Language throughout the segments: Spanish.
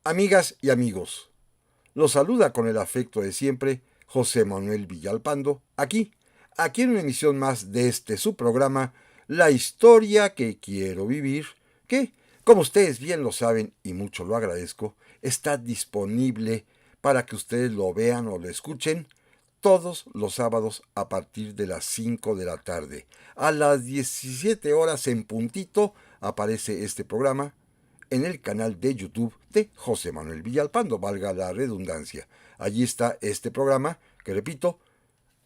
Amigas y amigos, los saluda con el afecto de siempre José Manuel Villalpando, aquí en una emisión más de este su programa, La historia que quiero vivir, que, como ustedes bien lo saben y mucho lo agradezco, está disponible para que ustedes lo vean o lo escuchen todos los sábados a partir de las 5 de la tarde. A las 17 horas en puntito aparece este programa en el canal de YouTube de José Manuel Villalpando, valga la redundancia. Allí está este programa, que repito,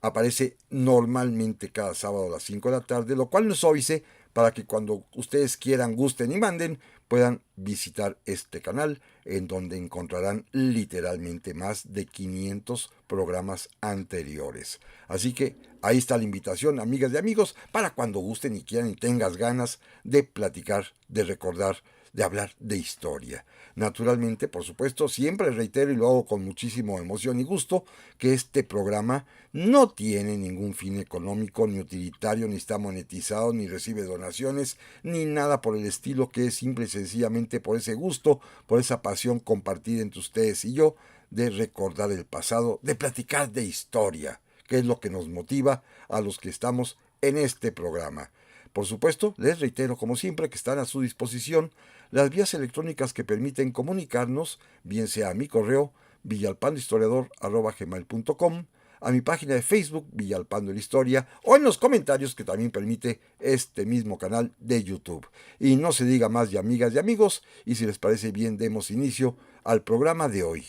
aparece normalmente cada sábado a las 5 de la tarde, lo cual nos avise para que cuando ustedes quieran, gusten y manden, puedan visitar este canal en donde encontrarán literalmente más de 500 programas anteriores. Así que ahí está la invitación, amigas y amigos, para cuando gusten y quieran y tengas ganas de platicar, de recordar, de hablar de historia. Naturalmente, por supuesto, siempre reitero y lo hago con muchísima emoción y gusto, que este programa no tiene ningún fin económico, ni utilitario, ni está monetizado, ni recibe donaciones, ni nada por el estilo, que es simple y sencillamente por ese gusto, por esa pasión compartida entre ustedes y yo, de recordar el pasado, de platicar de historia, que es lo que nos motiva a los que estamos en este programa. Por supuesto, les reitero como siempre que están a su disposición las vías electrónicas que permiten comunicarnos, bien sea a mi correo villalpandohistoriador@gmail.com, a mi página de Facebook Villalpando la Historia, o en los comentarios que también permite este mismo canal de YouTube. Y no se diga más de amigas y amigos, y si les parece bien demos inicio al programa de hoy.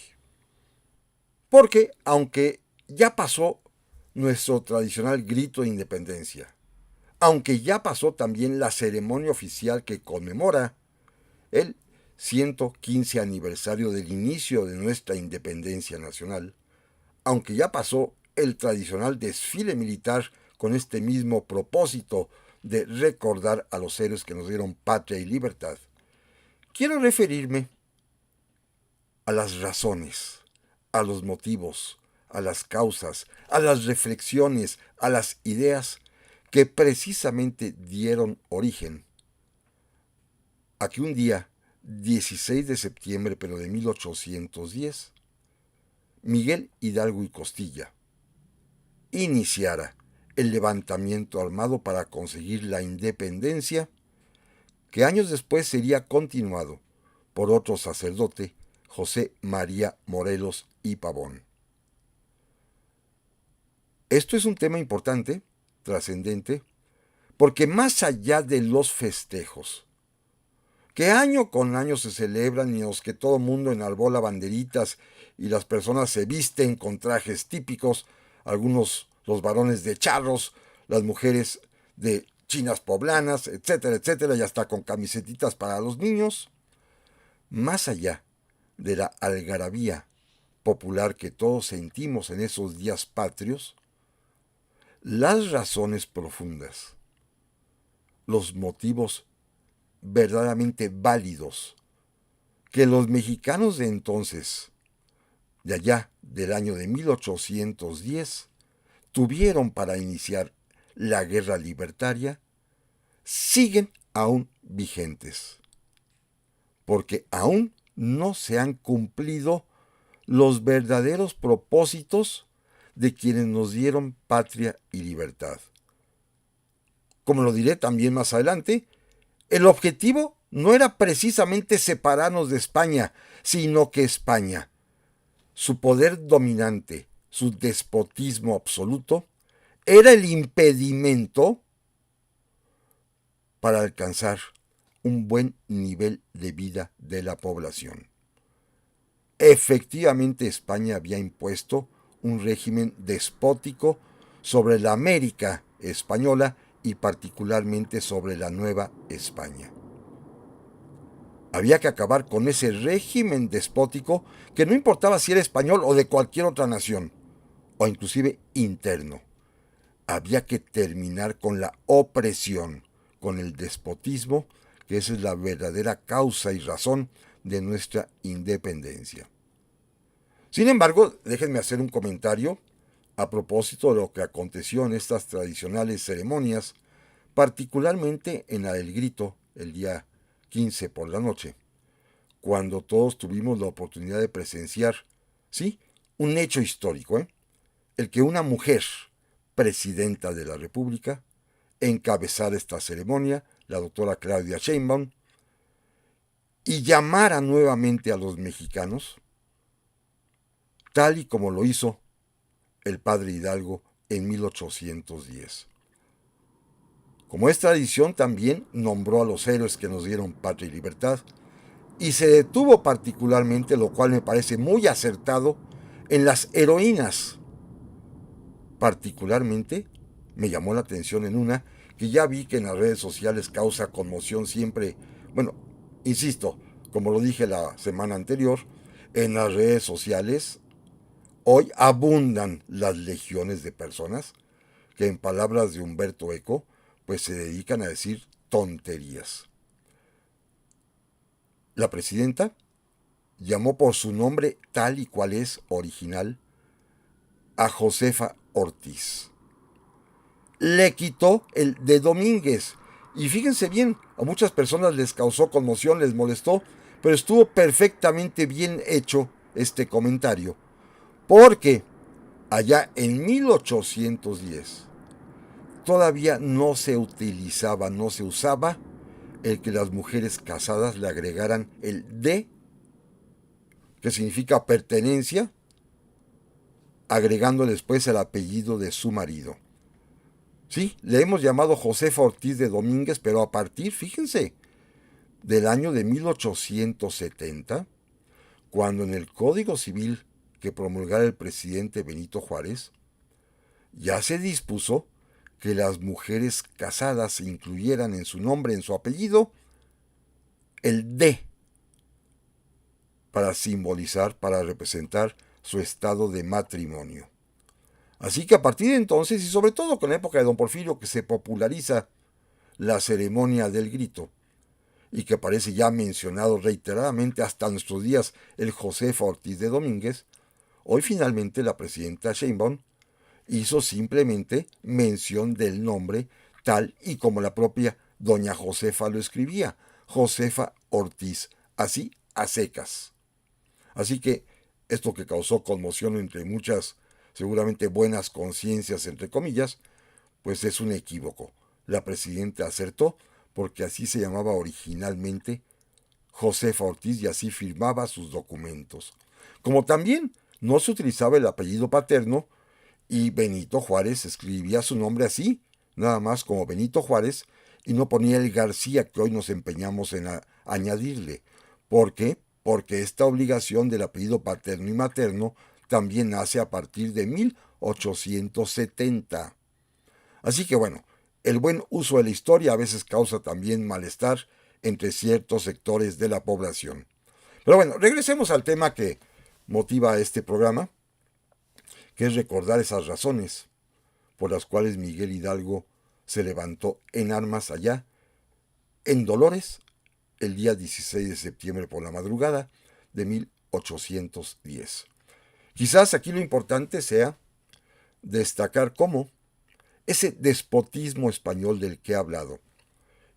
Porque aunque ya pasó nuestro tradicional grito de independencia, aunque ya pasó también la ceremonia oficial que conmemora el 115 aniversario del inicio de nuestra independencia nacional, aunque ya pasó el tradicional desfile militar con este mismo propósito de recordar a los héroes que nos dieron patria y libertad, quiero referirme a las razones, a los motivos, a las causas, a las reflexiones, a las ideas que precisamente dieron origen a que un día, 16 de septiembre pero de 1810, Miguel Hidalgo y Costilla iniciara el levantamiento armado para conseguir la independencia, que años después sería continuado por otro sacerdote, José María Morelos y Pavón. Esto es un tema importante, trascendente, porque más allá de los festejos, que año con año se celebran y en los que todo el mundo enarbola banderitas y las personas se visten con trajes típicos, algunos los varones de charros, las mujeres de chinas poblanas, etcétera, etcétera, y hasta con camisetitas para los niños, más allá de la algarabía popular que todos sentimos en esos días patrios, las razones profundas, los motivos verdaderamente válidos que los mexicanos de entonces, de allá del año de 1810, tuvieron para iniciar la guerra libertaria, siguen aún vigentes, porque aún no se han cumplido los verdaderos propósitos de quienes nos dieron patria y libertad. Como lo diré también más adelante, el objetivo no era precisamente separarnos de España, sino que España, su poder dominante, su despotismo absoluto, era el impedimento para alcanzar un buen nivel de vida de la población. Efectivamente, España había impuesto un régimen despótico sobre la América española y particularmente sobre la Nueva España. Había que acabar con ese régimen despótico que no importaba si era español o de cualquier otra nación, o inclusive interno. Había que terminar con la opresión, con el despotismo, que esa es la verdadera causa y razón de nuestra independencia. Sin embargo, déjenme hacer un comentario a propósito de lo que aconteció en estas tradicionales ceremonias, particularmente en la del grito el día 15 por la noche, cuando todos tuvimos la oportunidad de presenciar, sí, un hecho histórico, el que una mujer, presidenta de la República, encabezara esta ceremonia, la doctora Claudia Sheinbaum, y llamara nuevamente a los mexicanos, tal y como lo hizo el padre Hidalgo en 1810. Como es tradición, también nombró a los héroes que nos dieron patria y libertad, y se detuvo particularmente, lo cual me parece muy acertado, en las heroínas. Particularmente me llamó la atención en una que ya vi que en las redes sociales causa conmoción siempre. Bueno, insisto, como lo dije la semana anterior, en las redes sociales hoy abundan las legiones de personas que, en palabras de Humberto Eco, pues se dedican a decir tonterías. La presidenta llamó por su nombre tal y cual es original a Josefa Ortiz. Le quitó el de Domínguez. Y fíjense bien, a muchas personas les causó conmoción, les molestó, pero estuvo perfectamente bien hecho este comentario. Porque allá en 1810 todavía no se utilizaba, no se usaba el que las mujeres casadas le agregaran el de, que significa pertenencia, agregando después el apellido de su marido. Sí, le hemos llamado Josefa Ortiz de Domínguez, pero a partir, fíjense, del año de 1870, cuando en el Código Civil que promulgara el presidente Benito Juárez, ya se dispuso que las mujeres casadas incluyeran en su nombre, en su apellido, el de, para simbolizar, para representar su estado de matrimonio. Así que a partir de entonces, y sobre todo con la época de don Porfirio, que se populariza la ceremonia del grito, y que aparece ya mencionado reiteradamente hasta nuestros días el Josefa Ortiz de Domínguez, hoy finalmente la presidenta Sheinbaum hizo simplemente mención del nombre tal y como la propia doña Josefa lo escribía, Josefa Ortiz, así a secas. Así que esto que causó conmoción entre muchas, seguramente buenas conciencias, entre comillas, pues es un equívoco. La presidenta acertó porque así se llamaba originalmente Josefa Ortiz y así firmaba sus documentos. Como también no se utilizaba el apellido paterno y Benito Juárez escribía su nombre así, nada más como Benito Juárez, y no ponía el García que hoy nos empeñamos en añadirle. ¿Por qué? Porque esta obligación del apellido paterno y materno también nace a partir de 1870. Así que bueno, el buen uso de la historia a veces causa también malestar entre ciertos sectores de la población. Pero bueno, regresemos al tema que motiva este programa, que es recordar esas razones por las cuales Miguel Hidalgo se levantó en armas allá, en Dolores, el día 16 de septiembre por la madrugada de 1810. Quizás aquí lo importante sea destacar cómo ese despotismo español del que he hablado,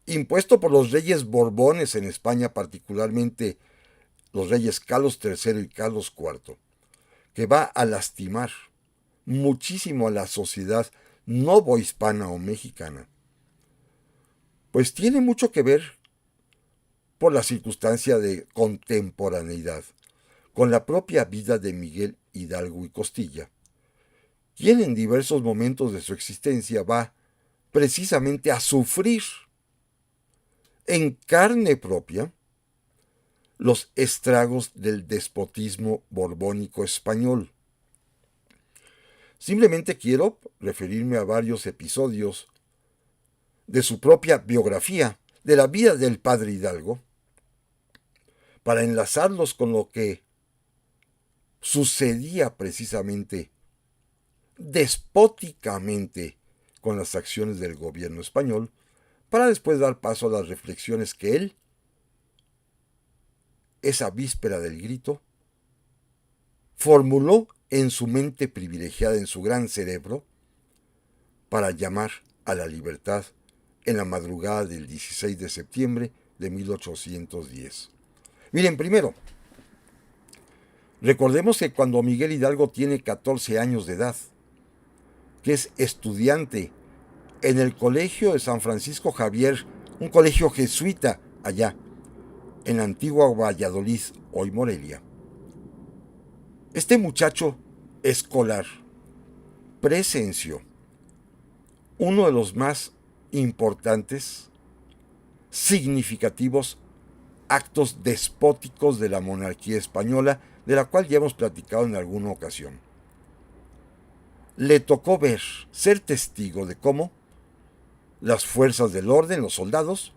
impuesto por los reyes Borbones en España, particularmente los reyes Carlos III y Carlos IV, que va a lastimar muchísimo a la sociedad novohispana o mexicana, pues tiene mucho que ver por la circunstancia de contemporaneidad con la propia vida de Miguel Hidalgo y Costilla, quien en diversos momentos de su existencia va precisamente a sufrir en carne propia los estragos del despotismo borbónico español. Simplemente quiero referirme a varios episodios de su propia biografía, de la vida del padre Hidalgo, para enlazarlos con lo que sucedía precisamente despóticamente con las acciones del gobierno español, para después dar paso a las reflexiones que él, esa víspera del grito, formuló en su mente privilegiada, en su gran cerebro, para llamar a la libertad en la madrugada del 16 de septiembre de 1810. Miren, primero, recordemos que cuando Miguel Hidalgo tiene 14 años de edad, que es estudiante en el colegio de San Francisco Javier, un colegio jesuita allá, en la antigua Valladolid, hoy Morelia. Este muchacho escolar presenció uno de los más importantes, significativos actos despóticos de la monarquía española, de la cual ya hemos platicado en alguna ocasión. Le tocó ver, ser testigo de cómo las fuerzas del orden, los soldados,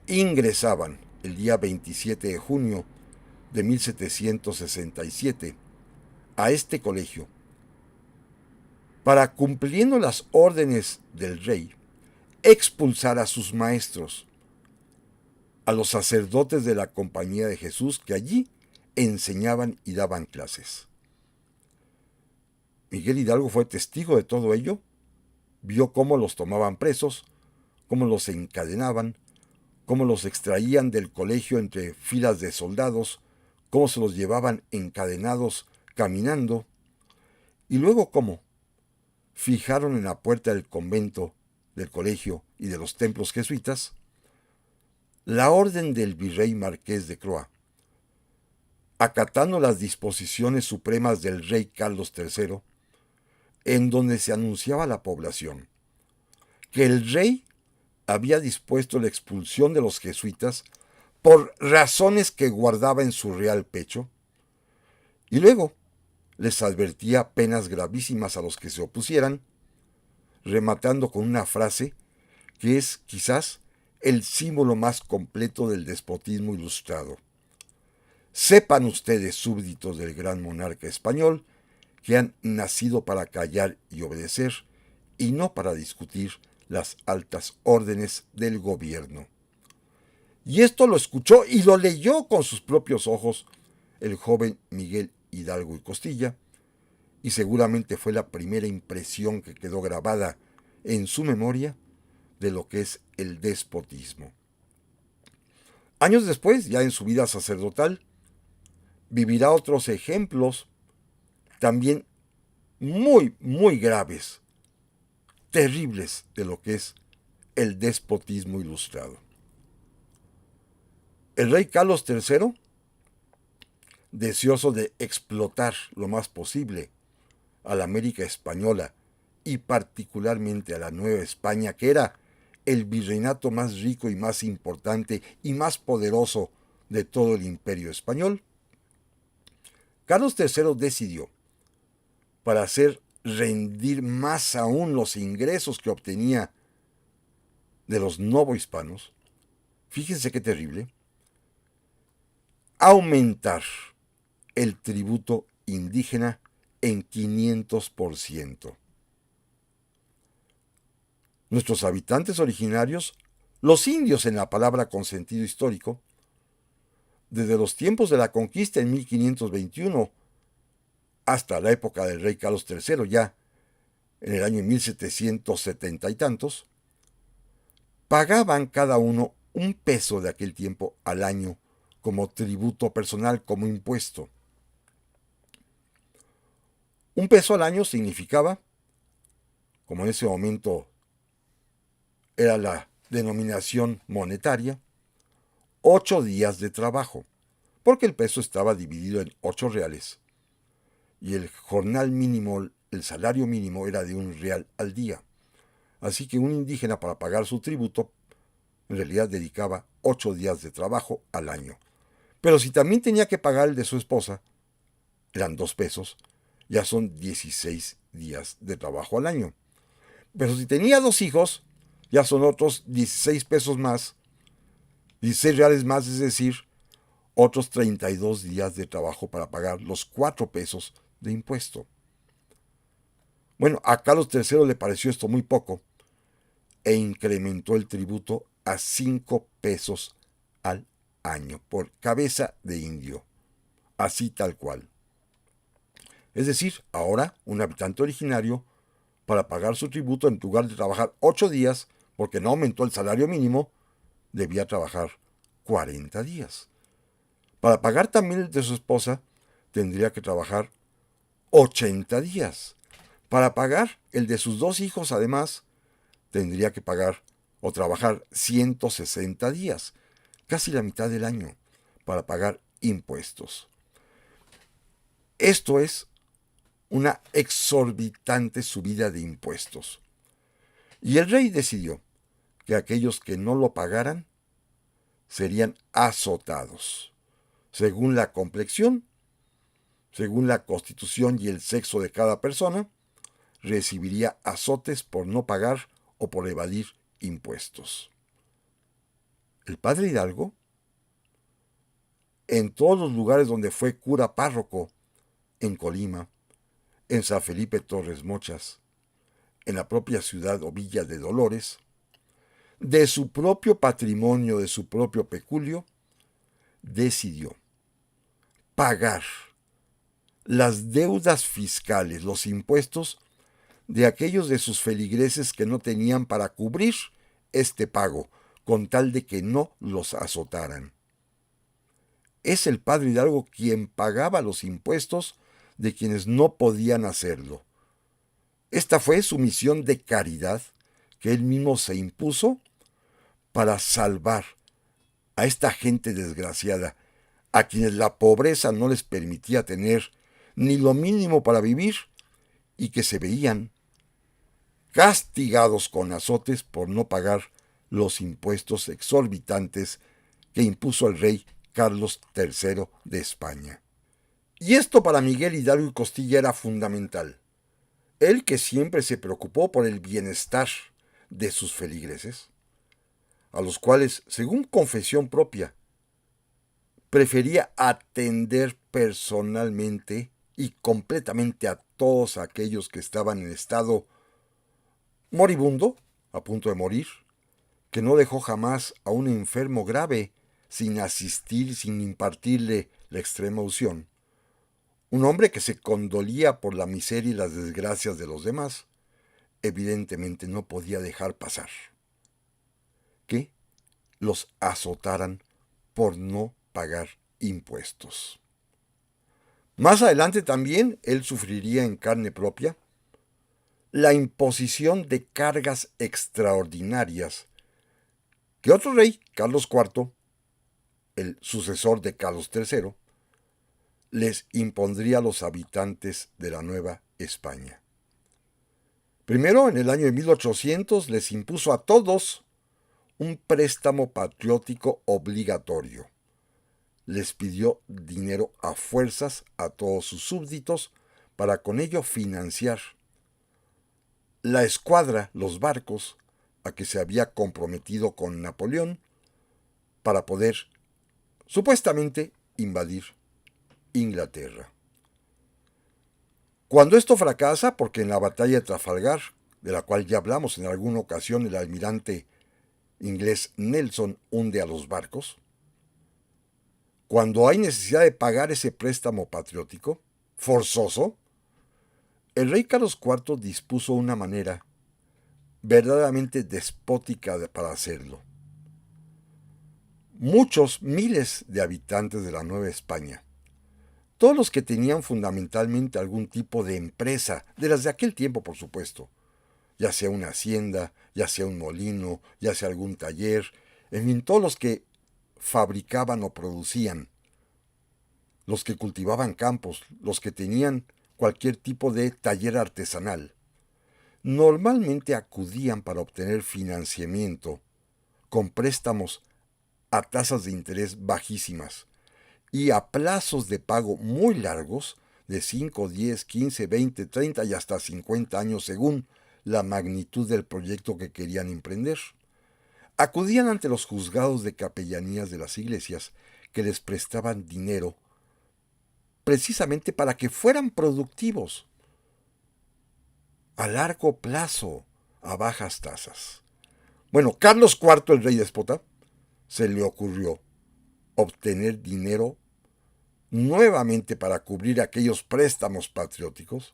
ingresaban el día 27 de junio de 1767 a este colegio para, cumpliendo las órdenes del rey, expulsar a sus maestros, a los sacerdotes de la Compañía de Jesús que allí enseñaban y daban clases. Miguel Hidalgo fue testigo de todo ello, vio cómo los tomaban presos, cómo los encadenaban, cómo los extraían del colegio entre filas de soldados, cómo se los llevaban encadenados caminando, y luego cómo fijaron en la puerta del convento, del colegio y de los templos jesuitas la orden del virrey marqués de Croix, acatando las disposiciones supremas del rey Carlos III, en donde se anunciaba a la población que el rey había dispuesto la expulsión de los jesuitas por razones que guardaba en su real pecho, y luego les advertía penas gravísimas a los que se opusieran, rematando con una frase que es quizás el símbolo más completo del despotismo ilustrado. Sepan ustedes, súbditos del gran monarca español, que han nacido para callar y obedecer, y no para discutir las altas órdenes del gobierno. Y esto lo escuchó y lo leyó con sus propios ojos el joven Miguel Hidalgo y Costilla, y seguramente fue la primera impresión que quedó grabada en su memoria de lo que es el despotismo. Años después, ya en su vida sacerdotal, vivirá otros ejemplos también muy graves, terribles de lo que es el despotismo ilustrado. El rey Carlos III, deseoso de explotar lo más posible a la América española y particularmente a la Nueva España, que era el virreinato más rico y más importante y más poderoso de todo el imperio español, Carlos III decidió, para hacer rendir más aún los ingresos que obtenía de los novohispanos, fíjense qué terrible, aumentar el tributo indígena en 500%. Nuestros habitantes originarios, los indios en la palabra con sentido histórico, desde los tiempos de la conquista en 1521 hasta la época del rey Carlos III, ya en el año 1770 y tantos, pagaban cada uno un peso de aquel tiempo al año como tributo personal, como impuesto. Un peso al año significaba, como en ese momento era la denominación monetaria, 8 días de trabajo, porque el peso estaba dividido en 8 reales y el jornal mínimo, el salario mínimo era de 1 real al día. Así que un indígena, para pagar su tributo, en realidad dedicaba 8 días de trabajo al año. Pero si también tenía que pagar el de su esposa, eran 2 pesos, ya son 16 días de trabajo al año. Pero si tenía 2 hijos, ya son otros 16 pesos más, 16 reales más, es decir, otros 32 días de trabajo para pagar los 4 pesos de impuesto. Bueno, a Carlos III le pareció esto muy poco e incrementó el tributo a 5 pesos al año por cabeza de indio, así tal cual. Es decir, ahora un habitante originario, para pagar su tributo, en lugar de trabajar 8 días, porque no aumentó el salario mínimo, debía trabajar 40 días. Para pagar también el de su esposa, tendría que trabajar 80 días. Para pagar el de sus 2 hijos, además, tendría que pagar o trabajar 160 días, casi la mitad del año, para pagar impuestos. Esto es una exorbitante subida de impuestos. Y el rey decidió que aquellos que no lo pagaran serían azotados, según la complexión, según la constitución y el sexo de cada persona, recibiría azotes por no pagar o por evadir impuestos. El padre Hidalgo, en todos los lugares donde fue cura párroco, en Colima, en San Felipe Torres Mochas, en la propia ciudad o villa de Dolores, de su propio patrimonio, de su propio peculio, decidió pagar las deudas fiscales, los impuestos de aquellos de sus feligreses que no tenían para cubrir este pago, con tal de que no los azotaran. Es el padre Hidalgo quien pagaba los impuestos de quienes no podían hacerlo. Esta fue su misión de caridad que él mismo se impuso para salvar a esta gente desgraciada, a quienes la pobreza no les permitía tener ni lo mínimo para vivir y que se veían castigados con azotes por no pagar los impuestos exorbitantes que impuso el rey Carlos III de España. Y esto para Miguel Hidalgo y Costilla era fundamental. Él, que siempre se preocupó por el bienestar de sus feligreses, a los cuales, según confesión propia, prefería atender personalmente y completamente a todos aquellos que estaban en estado moribundo, a punto de morir, que no dejó jamás a un enfermo grave sin asistir, sin impartirle la extrema unción. Un hombre que se condolía por la miseria y las desgracias de los demás, evidentemente no podía dejar pasar que los azotaran por no pagar impuestos. Más adelante también él sufriría en carne propia la imposición de cargas extraordinarias que otro rey, Carlos IV, el sucesor de Carlos III, les impondría a los habitantes de la Nueva España. Primero, en el año de 1800, les impuso a todos un préstamo patriótico obligatorio. Les pidió dinero a fuerzas a todos sus súbditos para con ello financiar la escuadra, los barcos, a que se había comprometido con Napoleón para poder, supuestamente, invadir Inglaterra. Cuando esto fracasa, porque en la batalla de Trafalgar, de la cual ya hablamos en alguna ocasión, el almirante inglés Nelson hunde a los barcos, cuando hay necesidad de pagar ese préstamo patriótico, forzoso, el rey Carlos IV dispuso una manera verdaderamente despótica para hacerlo. Muchos, miles de habitantes de la Nueva España, todos los que tenían fundamentalmente algún tipo de empresa, de las de aquel tiempo por supuesto, ya sea una hacienda, ya sea un molino, ya sea algún taller, en fin, todos los que fabricaban o producían, los que cultivaban campos, los que tenían cualquier tipo de taller artesanal, normalmente acudían para obtener financiamiento con préstamos a tasas de interés bajísimas y a plazos de pago muy largos de 5, 10, 15, 20, 30 y hasta 50 años según la magnitud del proyecto que querían emprender. Acudían ante los juzgados de capellanías de las iglesias que les prestaban dinero precisamente para que fueran productivos a largo plazo, a bajas tasas. Bueno, Carlos IV, el rey déspota, se le ocurrió obtener dinero nuevamente para cubrir aquellos préstamos patrióticos,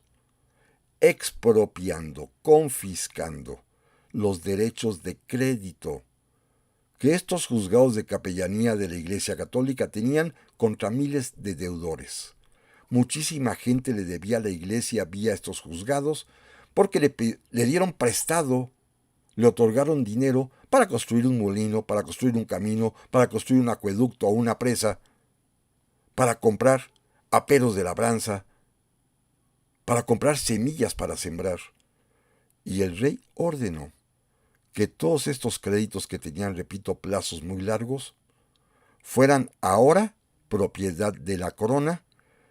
expropiando, confiscando los derechos de crédito que estos juzgados de capellanía de la Iglesia Católica tenían contra miles de deudores. Muchísima gente le debía a la Iglesia vía estos juzgados porque le dieron prestado, le otorgaron dinero para construir un molino, para construir un camino, para construir un acueducto o una presa, para comprar aperos de labranza, para comprar semillas para sembrar. Y el rey ordenó que todos estos créditos que tenían, repito, plazos muy largos, fueran ahora propiedad de la corona,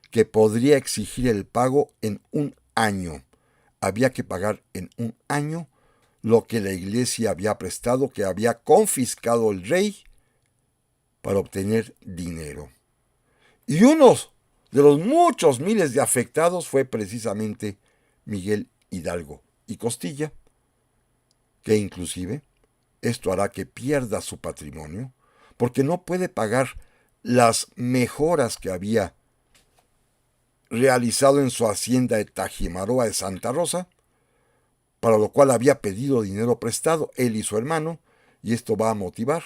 que podría exigir el pago en un año. Había que pagar en un año lo que la Iglesia había prestado, que había confiscado el rey para obtener dinero. Y uno de los muchos miles de afectados fue precisamente Miguel Hidalgo y Costilla, que inclusive esto hará que pierda su patrimonio, porque no puede pagar las mejoras que había realizado en su hacienda de Tajimaroa de Santa Rosa, para lo cual había pedido dinero prestado él y su hermano, y esto va a motivar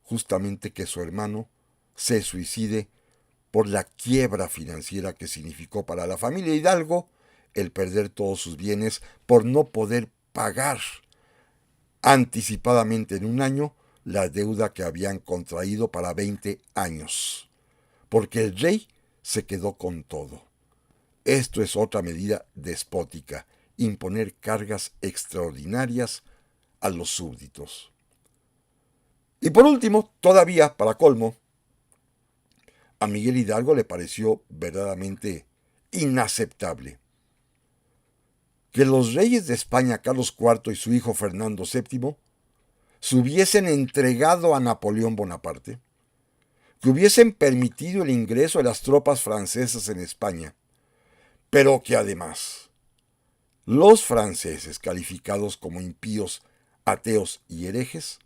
justamente que su hermano se suicide por la quiebra financiera que significó para la familia Hidalgo el perder todos sus bienes por no poder pagar anticipadamente en un año la deuda que habían contraído para 20 años, porque el rey se quedó con todo. Esto es otra medida despótica, imponer cargas extraordinarias a los súbditos. Y por último, todavía para colmo, a Miguel Hidalgo le pareció verdaderamente inaceptable que los reyes de España, Carlos IV y su hijo Fernando VII, se hubiesen entregado a Napoleón Bonaparte, que hubiesen permitido el ingreso de las tropas francesas en España, pero que además los franceses, calificados como impíos, ateos y herejes,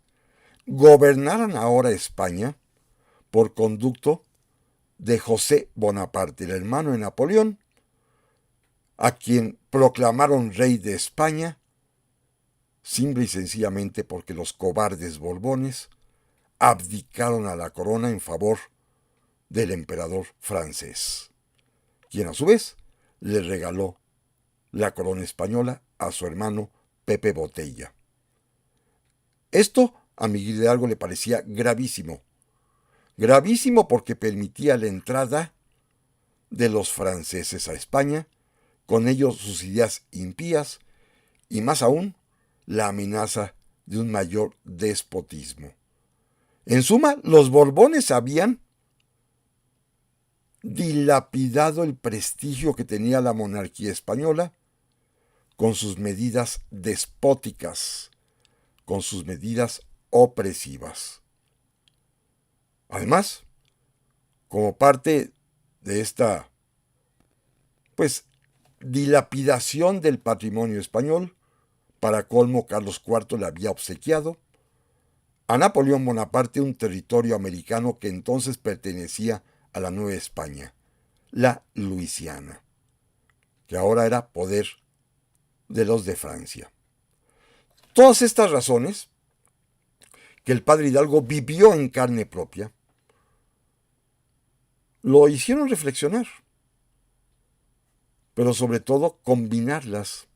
gobernaran ahora España por conducto de José Bonaparte, el hermano de Napoleón, a quien proclamaron rey de España, simple y sencillamente porque los cobardes borbones abdicaron a la corona en favor del emperador francés, quien a su vez le regaló la corona española a su hermano Pepe Botella. Esto a Miguel Hidalgo le parecía gravísimo. Gravísimo porque permitía la entrada de los franceses a España, con ellos sus ideas impías y más aún la amenaza de un mayor despotismo. En suma, los Borbones habían dilapidado el prestigio que tenía la monarquía española con sus medidas despóticas, con sus medidas opresivas. Además, como parte de esta, dilapidación del patrimonio español, para colmo Carlos IV le había obsequiado a Napoleón Bonaparte un territorio americano que entonces pertenecía a la Nueva España, la Luisiana, que ahora era poder de los de Francia. Todas estas razones que el padre Hidalgo vivió en carne propia lo hicieron reflexionar, pero sobre todo combinarlas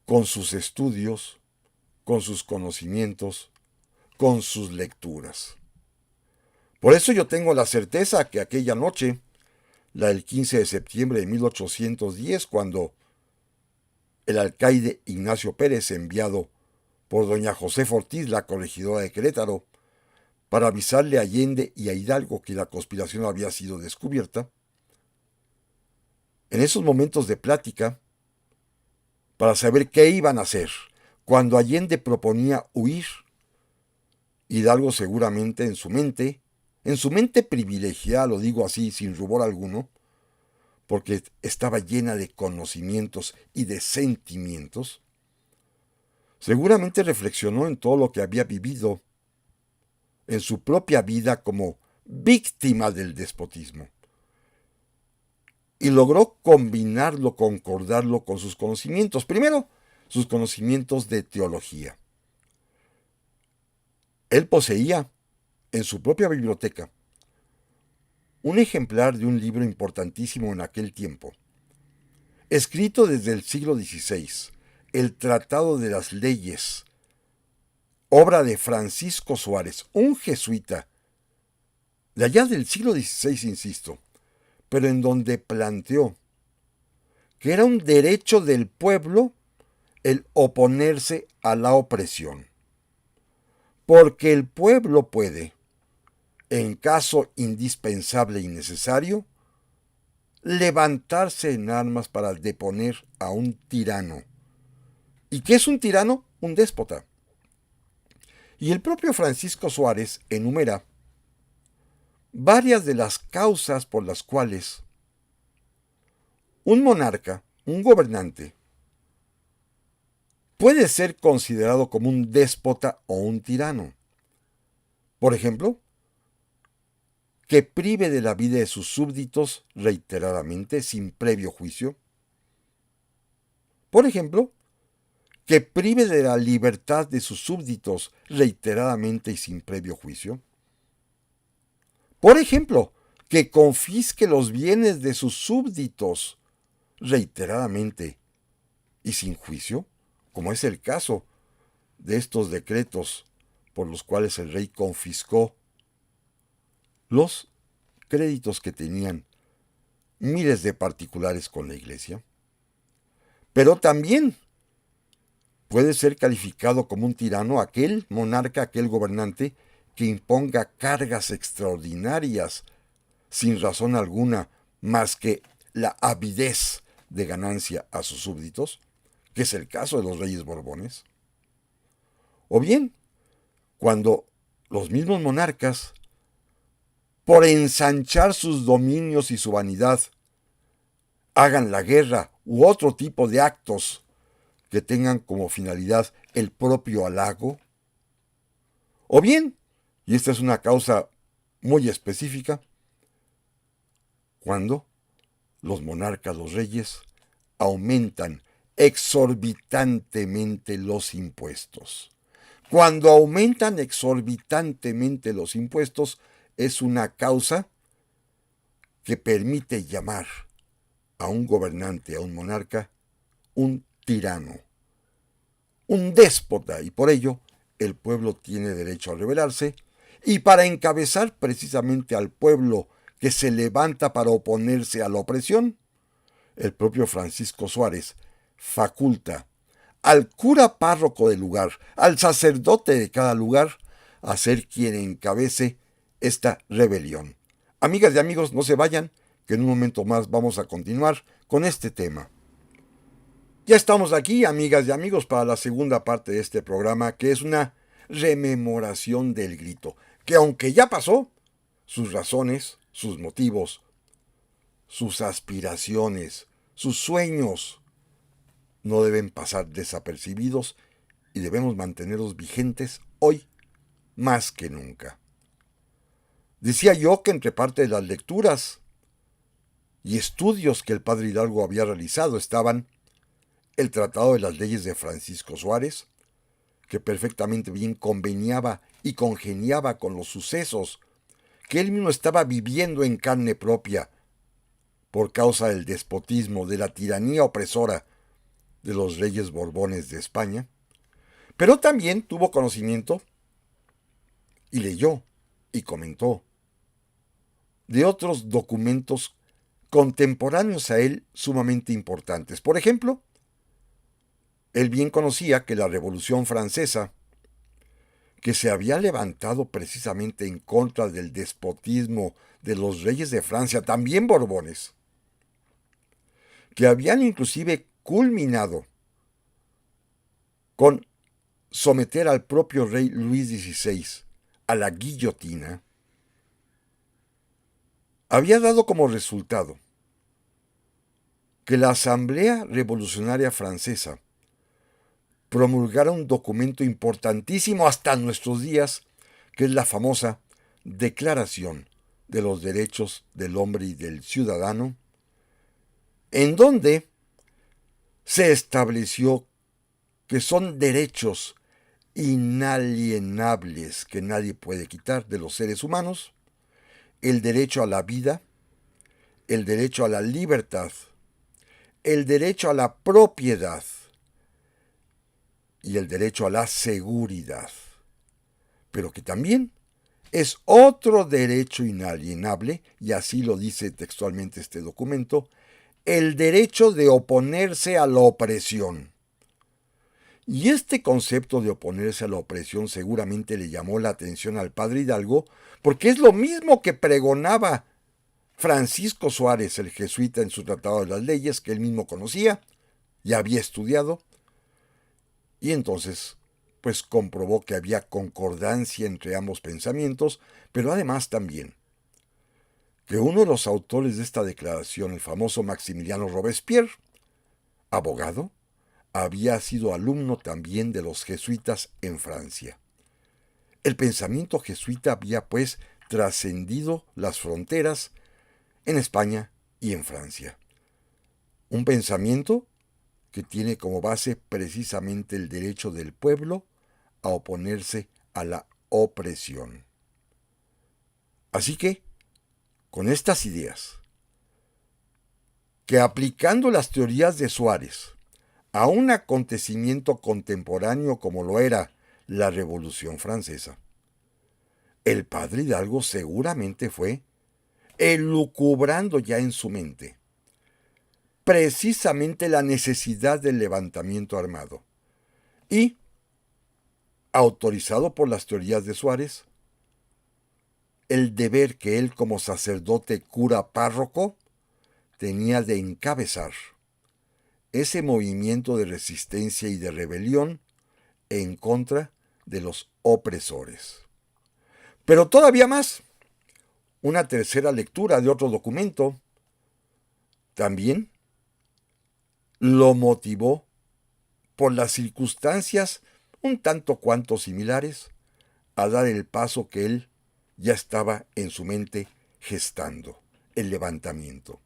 con sus estudios, con sus conocimientos, con sus lecturas. Por eso yo tengo la certeza que aquella noche, la del 15 de septiembre de 1810, cuando el alcaide Ignacio Pérez, enviado por doña Josefa Ortiz, la corregidora de Querétaro, para avisarle a Allende y a Hidalgo que la conspiración había sido descubierta, en esos momentos de plática, para saber qué iban a hacer, cuando Allende proponía huir, Hidalgo seguramente en su mente privilegiada, lo digo así sin rubor alguno, porque estaba llena de conocimientos y de sentimientos, seguramente reflexionó en todo lo que había vivido en su propia vida como víctima del despotismo, y logró combinarlo, concordarlo con sus conocimientos. Primero, sus conocimientos de teología. Él poseía, en su propia biblioteca, un ejemplar de un libro importantísimo en aquel tiempo, escrito desde el siglo XVI, el Tratado de las Leyes, obra de Francisco Suárez, un jesuita, de allá del siglo XVI, insisto, pero en donde planteó que era un derecho del pueblo el oponerse a la opresión, porque el pueblo puede, en caso indispensable y necesario, levantarse en armas para deponer a un tirano. ¿Y qué es un tirano? Un déspota. Y el propio Francisco Suárez enumera varias de las causas por las cuales un monarca, un gobernante, puede ser considerado como un déspota o un tirano. Por ejemplo, que prive de la vida de sus súbditos reiteradamente sin previo juicio. Por ejemplo, que prive de la libertad de sus súbditos reiteradamente y sin previo juicio. Por ejemplo, que confisque los bienes de sus súbditos reiteradamente y sin juicio, como es el caso de estos decretos por los cuales el rey confiscó los créditos que tenían miles de particulares con la iglesia. Pero también puede ser calificado como un tirano aquel monarca, aquel gobernante que imponga cargas extraordinarias sin razón alguna más que la avidez de ganancia a sus súbditos, que es el caso de los reyes Borbones. O bien, cuando los mismos monarcas, por ensanchar sus dominios y su vanidad, hagan la guerra u otro tipo de actos que tengan como finalidad el propio halago. O bien, y esta es una causa muy específica, cuando los monarcas, los reyes, aumentan exorbitantemente los impuestos. Cuando aumentan exorbitantemente los impuestos, es una causa que permite llamar a un gobernante, a un monarca, un tirano, un déspota, y por ello el pueblo tiene derecho a rebelarse, y para encabezar precisamente al pueblo que se levanta para oponerse a la opresión, el propio Francisco Suárez faculta al cura párroco del lugar, al sacerdote de cada lugar, a ser quien encabece esta rebelión. Amigas y amigos, no se vayan, que en un momento más vamos a continuar con este tema. Ya estamos aquí, amigas y amigos, para la segunda parte de este programa, que es una rememoración del grito, que aunque ya pasó, sus razones, sus motivos, sus aspiraciones, sus sueños, no deben pasar desapercibidos y debemos mantenerlos vigentes hoy más que nunca. Decía yo que entre parte de las lecturas y estudios que el padre Hidalgo había realizado estaban el Tratado de las Leyes de Francisco Suárez, que perfectamente bien conveniaba y congeniaba con los sucesos que él mismo estaba viviendo en carne propia por causa del despotismo, de la tiranía opresora de los reyes Borbones de España, pero también tuvo conocimiento y leyó y comentó de otros documentos contemporáneos a él sumamente importantes. Por ejemplo, él bien conocía que la Revolución Francesa, que se había levantado precisamente en contra del despotismo de los reyes de Francia, también Borbones, que habían inclusive culminado con someter al propio rey Luis XVI a la guillotina, había dado como resultado que la Asamblea Revolucionaria Francesa promulgara un documento importantísimo hasta nuestros días, que es la famosa Declaración de los Derechos del Hombre y del Ciudadano, en donde se estableció que son derechos inalienables que nadie puede quitar de los seres humanos: el derecho a la vida, el derecho a la libertad, el derecho a la propiedad y el derecho a la seguridad, pero que también es otro derecho inalienable, y así lo dice textualmente este documento: el derecho de oponerse a la opresión. Y este concepto de oponerse a la opresión seguramente le llamó la atención al padre Hidalgo, porque es lo mismo que pregonaba Francisco Suárez, el jesuita, en su Tratado de las Leyes, que él mismo conocía y había estudiado, y entonces pues comprobó que había concordancia entre ambos pensamientos, pero además también que uno de los autores de esta declaración, el famoso Maximiliano Robespierre, abogado, había sido alumno también de los jesuitas en Francia. El pensamiento jesuita había pues trascendido las fronteras en España y en Francia. Un pensamiento que tiene como base precisamente el derecho del pueblo a oponerse a la opresión. Así que, con estas ideas, que aplicando las teorías de Suárez a un acontecimiento contemporáneo como lo era la Revolución Francesa, el padre Hidalgo seguramente fue elucubrando ya en su mente precisamente la necesidad del levantamiento armado y, autorizado por las teorías de Suárez, el deber que él como sacerdote cura párroco tenía de encabezar ese movimiento de resistencia y de rebelión en contra de los opresores. Pero todavía más, una tercera lectura de otro documento también lo motivó por las circunstancias un tanto cuanto similares a dar el paso que él ya estaba en su mente gestando: el levantamiento.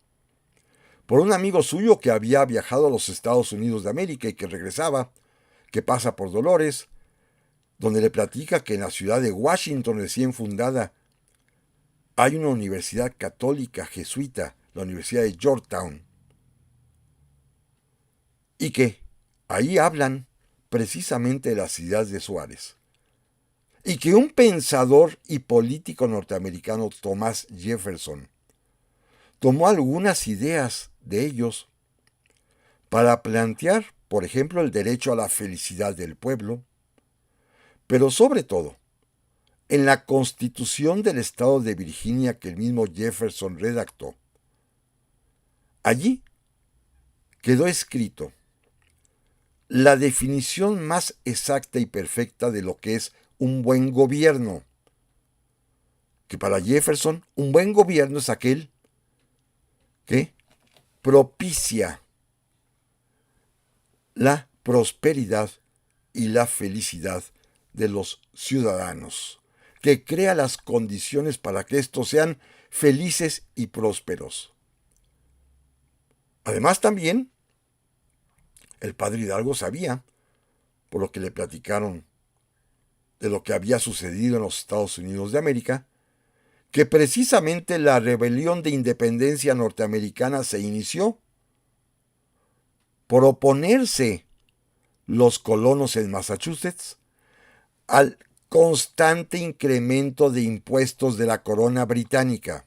Por un amigo suyo que había viajado a los Estados Unidos de América y que regresaba, que pasa por Dolores, donde le platica que en la ciudad de Washington recién fundada hay una universidad católica jesuita, la Universidad de Georgetown, y que ahí hablan precisamente de las ideas de Suárez, y que un pensador y político norteamericano, Thomas Jefferson, tomó algunas ideas de ellos para plantear, por ejemplo, el derecho a la felicidad del pueblo, pero sobre todo, en la Constitución del Estado de Virginia que el mismo Jefferson redactó. Allí quedó escrito la definición más exacta y perfecta de lo que es un buen gobierno, que para Jefferson un buen gobierno es aquel que propicia la prosperidad y la felicidad de los ciudadanos, que crea las condiciones para que estos sean felices y prósperos. Además también, el padre Hidalgo sabía, por lo que le platicaron de lo que había sucedido en los Estados Unidos de América, que precisamente la rebelión de independencia norteamericana se inició por oponerse los colonos en Massachusetts al constante incremento de impuestos de la corona británica,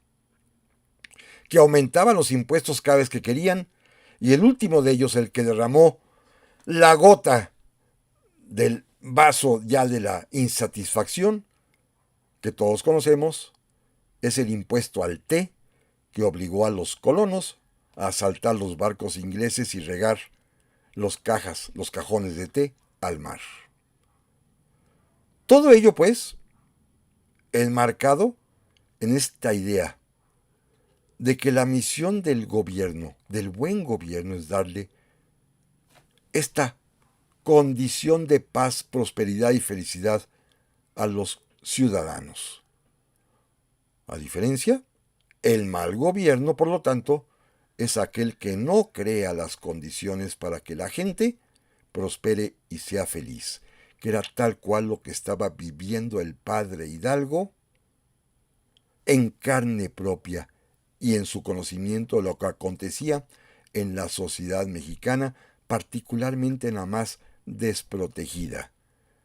que aumentaban los impuestos cada vez que querían, y el último de ellos, el que derramó la gota del vaso ya de la insatisfacción, que todos conocemos, es el impuesto al té, que obligó a los colonos a asaltar los barcos ingleses y regar los cajones de té al mar. Todo ello, pues, enmarcado en esta idea de que la misión del gobierno, del buen gobierno, es darle esta condición de paz, prosperidad y felicidad a los ciudadanos. A diferencia, el mal gobierno, por lo tanto, es aquel que no crea las condiciones para que la gente prospere y sea feliz, que era tal cual lo que estaba viviendo el padre Hidalgo en carne propia y en su conocimiento de lo que acontecía en la sociedad mexicana, particularmente en la más desprotegida.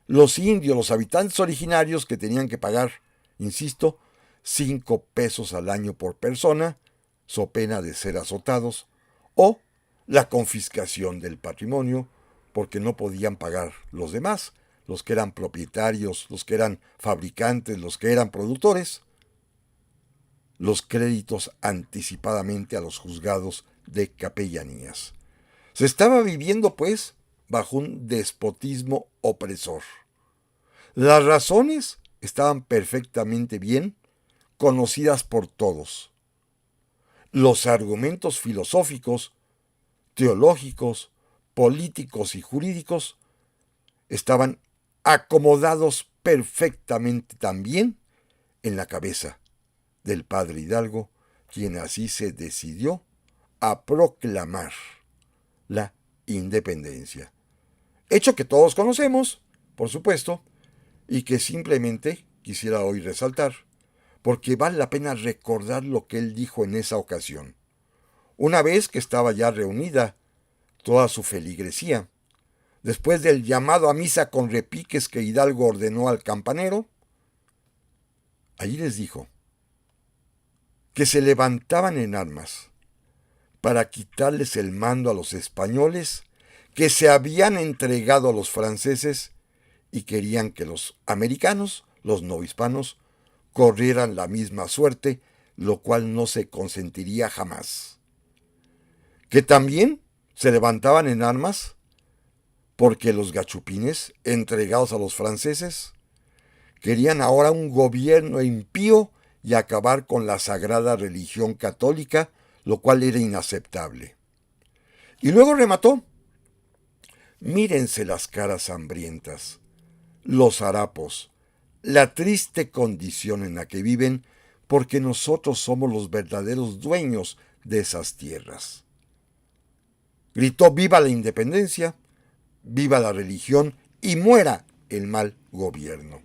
Los indios, los habitantes originarios que tenían que pagar, insisto, 5 pesos al año por persona, so pena de ser azotados, o la confiscación del patrimonio, porque no podían pagar los demás, los que eran propietarios, los que eran fabricantes, los que eran productores, los créditos anticipadamente a los juzgados de capellanías. Se estaba viviendo, pues, bajo un despotismo opresor. Las razones estaban perfectamente bien conocidas por todos. Los argumentos filosóficos, teológicos, políticos y jurídicos estaban acomodados perfectamente también en la cabeza del padre Hidalgo, quien así se decidió a proclamar la independencia. Hecho que todos conocemos, por supuesto, y que simplemente quisiera hoy resaltar, porque vale la pena recordar lo que él dijo en esa ocasión. Una vez que estaba ya reunida toda su feligresía, después del llamado a misa con repiques que Hidalgo ordenó al campanero, allí les dijo que se levantaban en armas para quitarles el mando a los españoles que se habían entregado a los franceses y querían que los americanos, los no hispanos, corrieran la misma suerte, lo cual no se consentiría jamás. Que también se levantaban en armas porque los gachupines, entregados a los franceses, querían ahora un gobierno impío y acabar con la sagrada religión católica, lo cual era inaceptable. Y luego remató: mírense las caras hambrientas, los harapos, la triste condición en la que viven, porque nosotros somos los verdaderos dueños de esas tierras. Gritó: viva la independencia, viva la religión y muera el mal gobierno.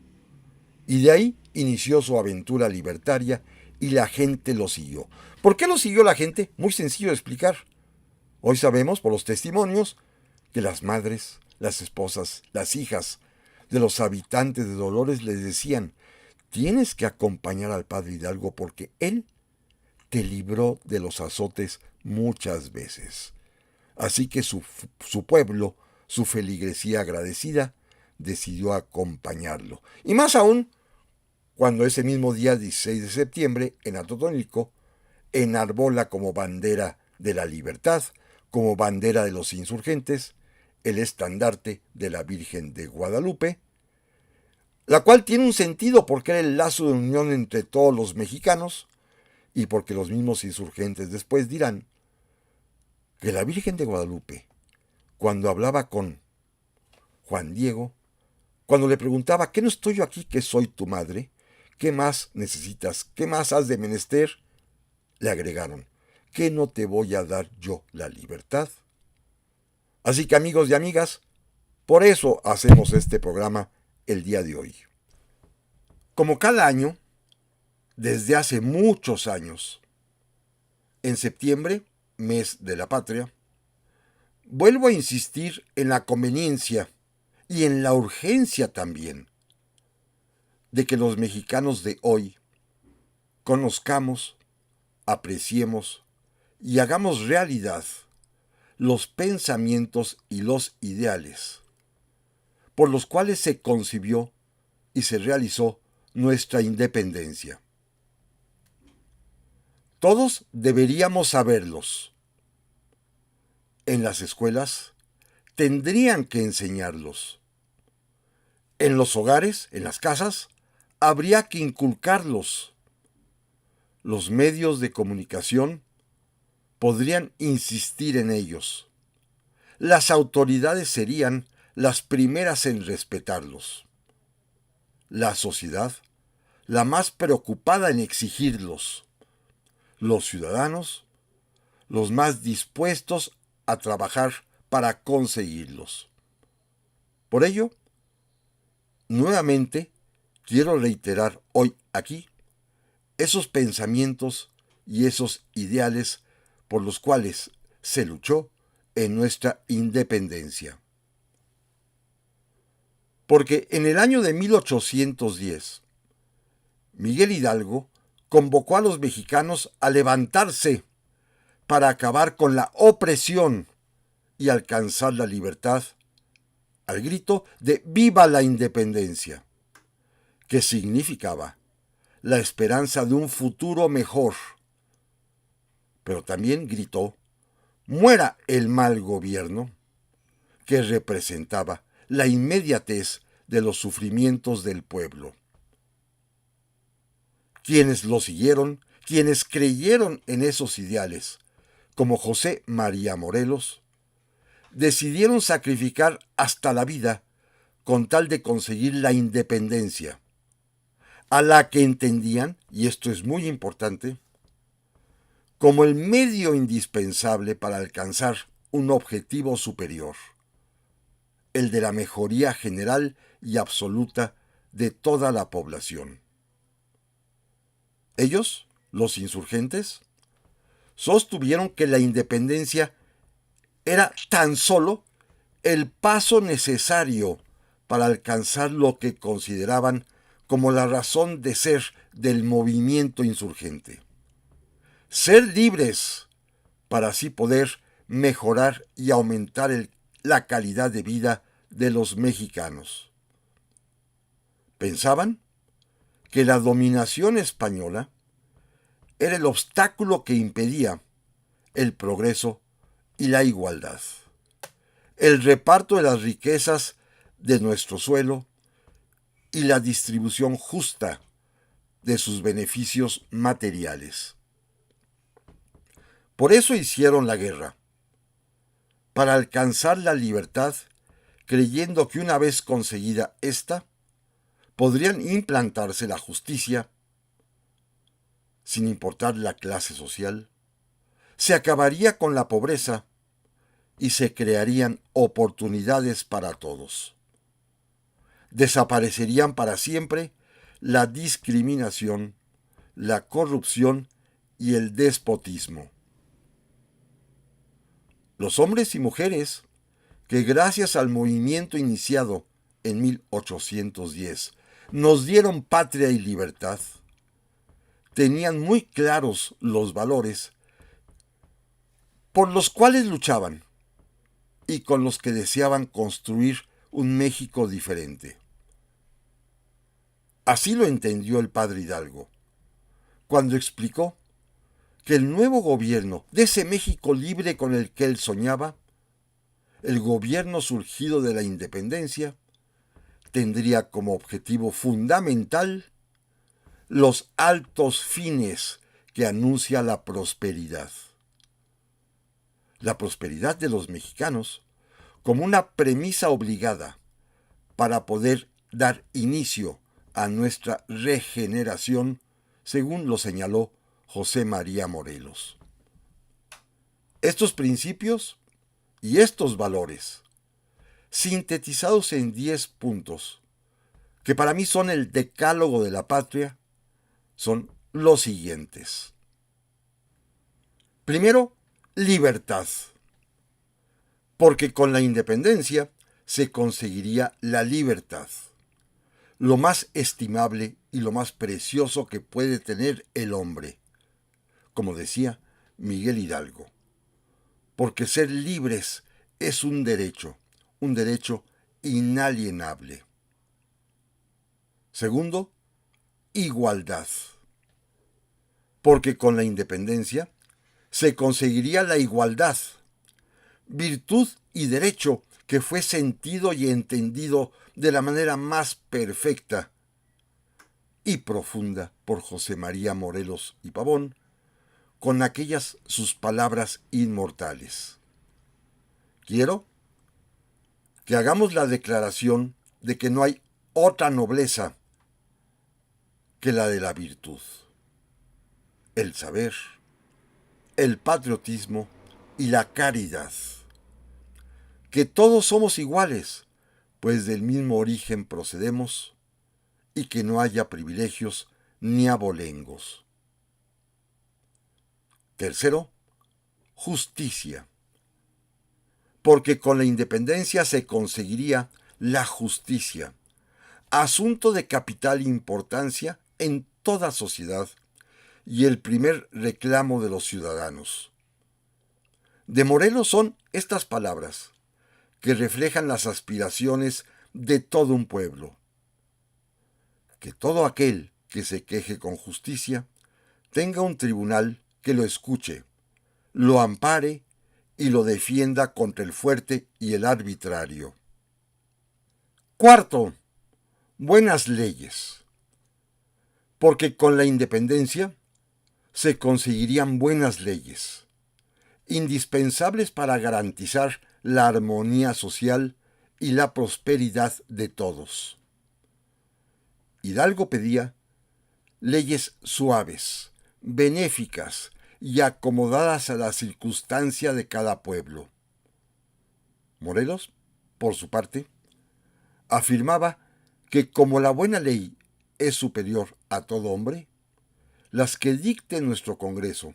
Y de ahí inició su aventura libertaria y la gente lo siguió. ¿Por qué lo siguió la gente? Muy sencillo de explicar. Hoy sabemos por los testimonios que las madres, las esposas, las hijas de los habitantes de Dolores les decían: tienes que acompañar al padre Hidalgo porque él te libró de los azotes muchas veces. Así que su pueblo, su feligresía agradecida, decidió acompañarlo. Y más aún, cuando ese mismo día 16 de septiembre, en Atotonilco, enarbola como bandera de la libertad, como bandera de los insurgentes, el estandarte de la Virgen de Guadalupe, la cual tiene un sentido porque era el lazo de unión entre todos los mexicanos y porque los mismos insurgentes después dirán que la Virgen de Guadalupe, cuando hablaba con Juan Diego, cuando le preguntaba: ¿qué no estoy yo aquí que soy tu madre? ¿Qué más necesitas? ¿Qué más has de menester? Le agregaron: ¿qué no te voy a dar yo la libertad? Así que, amigos y amigas, por eso hacemos este programa el día de hoy. Como cada año, desde hace muchos años, en septiembre, mes de la patria, vuelvo a insistir en la conveniencia y en la urgencia también de que los mexicanos de hoy conozcamos, apreciemos y hagamos realidad los pensamientos y los ideales por los cuales se concibió y se realizó nuestra independencia. Todos deberíamos saberlos. En las escuelas tendrían que enseñarlos. En los hogares, en las casas, habría que inculcarlos. Los medios de comunicación podrían insistir en ellos. Las autoridades serían las primeras en respetarlos. La sociedad, la más preocupada en exigirlos. Los ciudadanos, los más dispuestos a trabajar para conseguirlos. Por ello, Nuevamente, quiero reiterar hoy aquí esos pensamientos y esos ideales por los cuales se luchó en nuestra independencia. Porque en el año de 1810, Miguel Hidalgo convocó a los mexicanos a levantarse para acabar con la opresión y alcanzar la libertad al grito de ¡Viva la independencia!, que significaba la esperanza de un futuro mejor. Pero también gritó ¡Muera el mal gobierno!, que representaba la inmediatez de los sufrimientos del pueblo. Quienes lo siguieron, quienes creyeron en esos ideales, como José María Morelos, decidieron sacrificar hasta la vida con tal de conseguir la independencia, a la que entendían, y esto es muy importante, como el medio indispensable para alcanzar un objetivo superior, el de la mejoría general y absoluta de toda la población. Ellos, los insurgentes, sostuvieron que la independencia era tan solo el paso necesario para alcanzar lo que consideraban como la razón de ser del movimiento insurgente. Ser libres para así poder mejorar y aumentar la calidad de vida de los mexicanos. Pensaban que la dominación española era el obstáculo que impedía el progreso y la igualdad, el reparto de las riquezas de nuestro suelo y la distribución justa de sus beneficios materiales. Por eso hicieron la guerra, para alcanzar la libertad, creyendo que una vez conseguida esta, podrían implantarse la justicia, sin importar la clase social, se acabaría con la pobreza y se crearían oportunidades para todos. Desaparecerían para siempre la discriminación, la corrupción y el despotismo. Los hombres y mujeres que gracias al movimiento iniciado en 1810 nos dieron patria y libertad, tenían muy claros los valores por los cuales luchaban y con los que deseaban construir un México diferente. Así lo entendió el padre Hidalgo, cuando explicó que el nuevo gobierno de ese México libre con el que él soñaba, el gobierno surgido de la independencia, tendría como objetivo fundamental los altos fines que anuncia la prosperidad. La prosperidad de los mexicanos como una premisa obligada para poder dar inicio a nuestra regeneración, según lo señaló José María Morelos. Estos principios y estos valores, sintetizados en 10 puntos, que para mí son el decálogo de la patria, son los siguientes. Primero, libertad, porque con la independencia se conseguiría la libertad, lo más estimable y lo más precioso que puede tener el hombre, como decía Miguel Hidalgo, porque ser libres es un derecho inalienable. Segundo, igualdad, porque con la independencia se conseguiría la igualdad, virtud y derecho que fue sentido y entendido de la manera más perfecta y profunda por José María Morelos y Pavón, con aquellas sus palabras inmortales. Quiero que hagamos la declaración de que no hay otra nobleza que la de la virtud, el saber, el patriotismo y la caridad. Que todos somos iguales, pues del mismo origen procedemos, y que no haya privilegios ni abolengos. Tercero, justicia. Porque con la independencia se conseguiría la justicia, asunto de capital importancia en toda sociedad y el primer reclamo de los ciudadanos. De Morelos son estas palabras, que reflejan las aspiraciones de todo un pueblo. Que todo aquel que se queje con justicia tenga un tribunal que lo escuche, lo ampare y lo defienda contra el fuerte y el arbitrario. Cuarto, buenas leyes. Porque con la independencia se conseguirían buenas leyes, indispensables para garantizar la armonía social y la prosperidad de todos. Hidalgo pedía leyes suaves, benéficas y acomodadas a la circunstancia de cada pueblo. Morelos, por su parte, afirmaba que como la buena ley es superior a todo hombre, las que dicte nuestro Congreso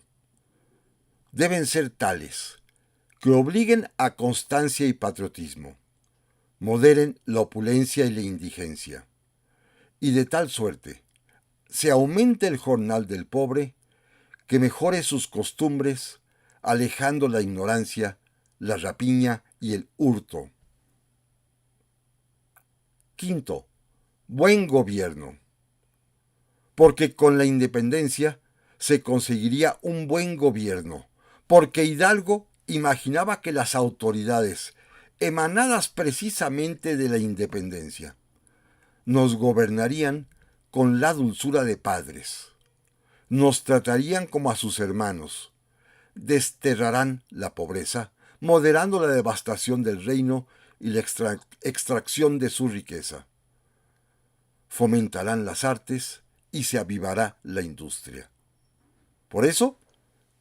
deben ser tales que obliguen a constancia y patriotismo, moderen la opulencia y la indigencia, y de tal suerte se aumente el jornal del pobre que mejore sus costumbres, alejando la ignorancia, la rapiña y el hurto. Quinto, buen gobierno. Porque con la independencia se conseguiría un buen gobierno, porque Hidalgo imaginaba que las autoridades, emanadas precisamente de la independencia, nos gobernarían con la dulzura de padres, nos tratarían como a sus hermanos, desterrarán la pobreza, moderando la devastación del reino y la extracción de su riqueza, fomentarán las artes y se avivará la industria. Por eso,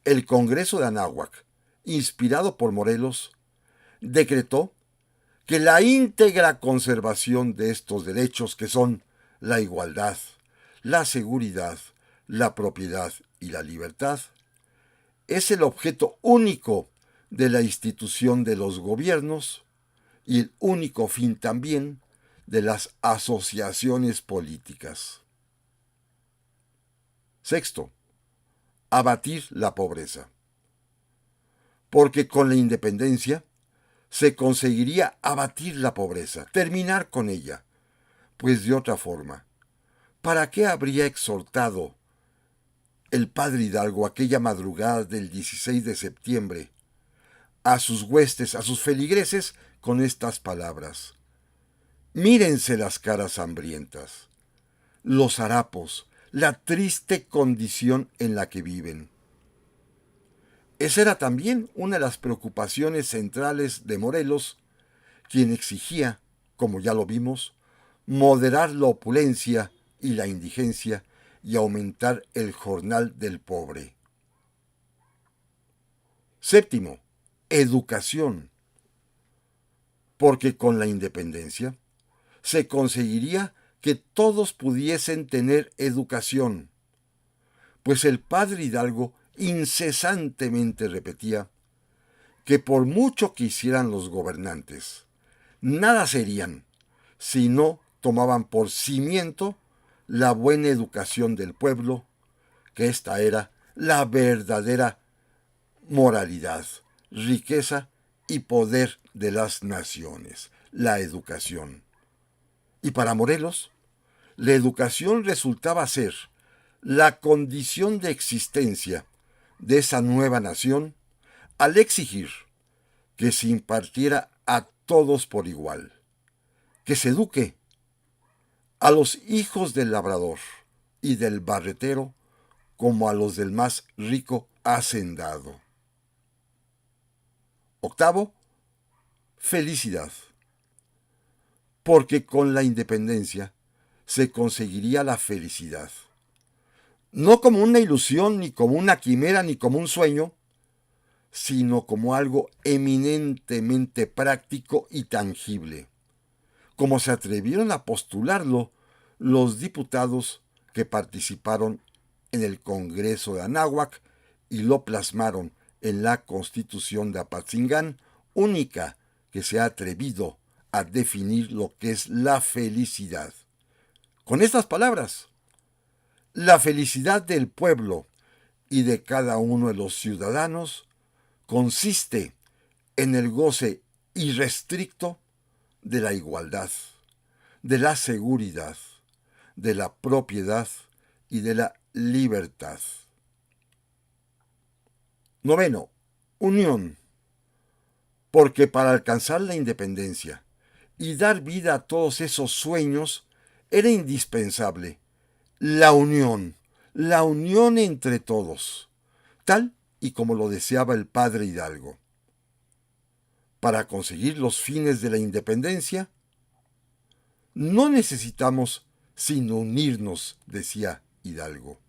el Congreso de Anáhuac, inspirado por Morelos, decretó que la íntegra conservación de estos derechos que son la igualdad, la seguridad, la propiedad y la libertad, es el objeto único de la institución de los gobiernos y el único fin también de las asociaciones políticas. Sexto, abatir la pobreza. Porque con la independencia se conseguiría abatir la pobreza, terminar con ella, pues de otra forma, ¿para qué habría exhortado el padre Hidalgo aquella madrugada del 16 de septiembre a sus huestes, a sus feligreses, con estas palabras? Mírense las caras hambrientas, los harapos, la triste condición en la que viven. Esa era también una de las preocupaciones centrales de Morelos, quien exigía, como ya lo vimos, moderar la opulencia y la indigencia y aumentar el jornal del pobre. Séptimo, educación. Porque con la independencia se conseguiría que todos pudiesen tener educación, pues el padre Hidalgo incesantemente repetía que por mucho que hicieran los gobernantes, nada serían si no tomaban por cimiento la buena educación del pueblo, que esta era la verdadera moralidad, riqueza y poder de las naciones, la educación. Y para Morelos, la educación resultaba ser la condición de existencia de esa nueva nación al exigir que se impartiera a todos por igual, que se eduque a los hijos del labrador y del barretero como a los del más rico hacendado. Octavo, felicidad. Porque con la independencia se conseguiría la felicidad. No como una ilusión, ni como una quimera, ni como un sueño, sino como algo eminentemente práctico y tangible, como se atrevieron a postularlo los diputados que participaron en el Congreso de Anáhuac y lo plasmaron en la Constitución de Apatzingán, única que se ha atrevido a definir lo que es la felicidad. Con estas palabras: la felicidad del pueblo y de cada uno de los ciudadanos consiste en el goce irrestricto de la igualdad, de la seguridad, de la propiedad y de la libertad. Noveno, unión. Porque para alcanzar la independencia y dar vida a todos esos sueños era indispensable la unión entre todos, tal y como lo deseaba el padre Hidalgo. Para conseguir los fines de la independencia, no necesitamos sino unirnos, decía Hidalgo.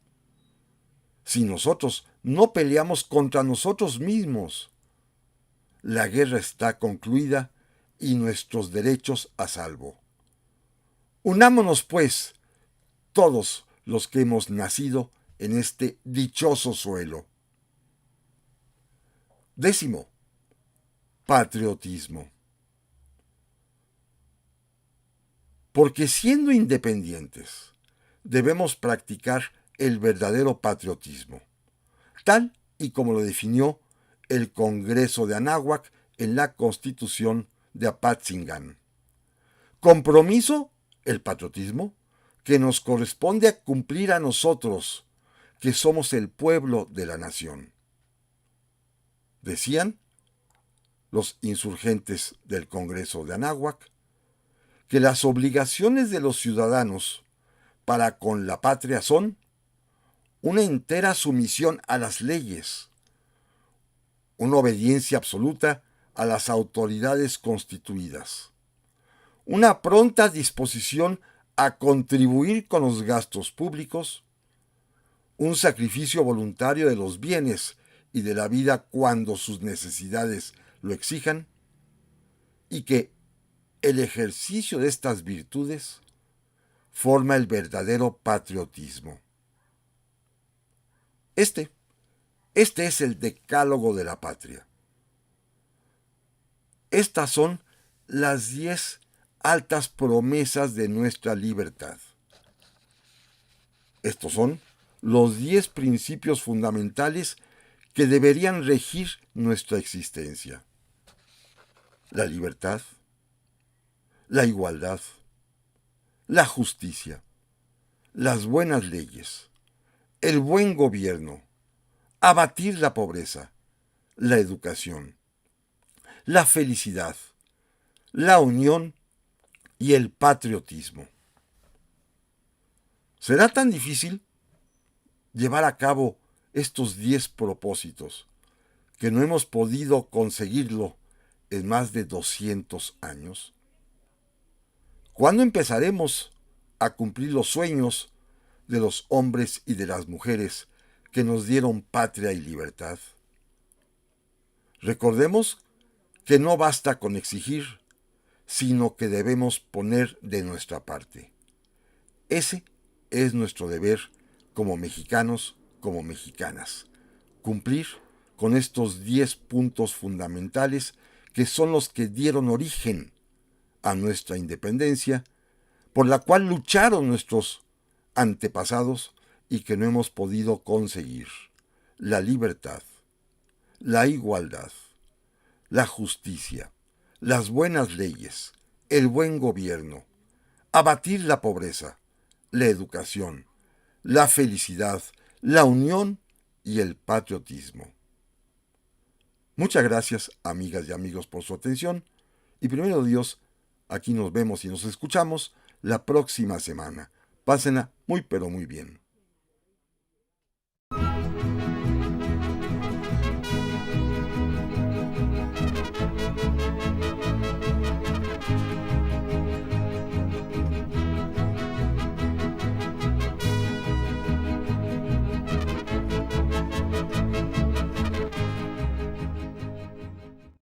Si nosotros no peleamos contra nosotros mismos, la guerra está concluida y nuestros derechos a salvo. Unámonos, pues, todos los que hemos nacido en este dichoso suelo. Décimo, patriotismo. Porque siendo independientes, debemos practicar el verdadero patriotismo, tal y como lo definió el Congreso de Anáhuac en la Constitución de Apatzingán. Compromiso, el patriotismo, que nos corresponde a cumplir a nosotros, que somos el pueblo de la nación. Decían los insurgentes del Congreso de Anáhuac que las obligaciones de los ciudadanos para con la patria son una entera sumisión a las leyes, una obediencia absoluta a las autoridades constituidas, una pronta disposición a contribuir con los gastos públicos, un sacrificio voluntario de los bienes y de la vida cuando sus necesidades lo exijan, y que el ejercicio de estas virtudes forma el verdadero patriotismo. Este es el decálogo de la patria. Estas son las 10 altas promesas de nuestra libertad. Estos son los 10 principios fundamentales que deberían regir nuestra existencia: la libertad, la igualdad, la justicia, las buenas leyes, el buen gobierno, abatir la pobreza, la educación, la felicidad, la unión y el patriotismo. ¿Será tan difícil llevar a cabo estos 10 propósitos que no hemos podido conseguirlo en más de 200 años? ¿Cuándo empezaremos a cumplir los sueños de los hombres y de las mujeres que nos dieron patria y libertad? Recordemos que no basta con exigir, sino que debemos poner de nuestra parte. Ese es nuestro deber como mexicanos, como mexicanas: cumplir con estos 10 puntos fundamentales que son los que dieron origen a nuestra independencia, por la cual lucharon nuestros antepasados y que no hemos podido conseguir: la libertad, la igualdad, la justicia, las buenas leyes, el buen gobierno, abatir la pobreza, la educación, la felicidad, la unión y el patriotismo. Muchas gracias, amigas y amigos, por su atención, y primero Dios, aquí nos vemos y nos escuchamos la próxima semana. Pásenla muy pero muy bien.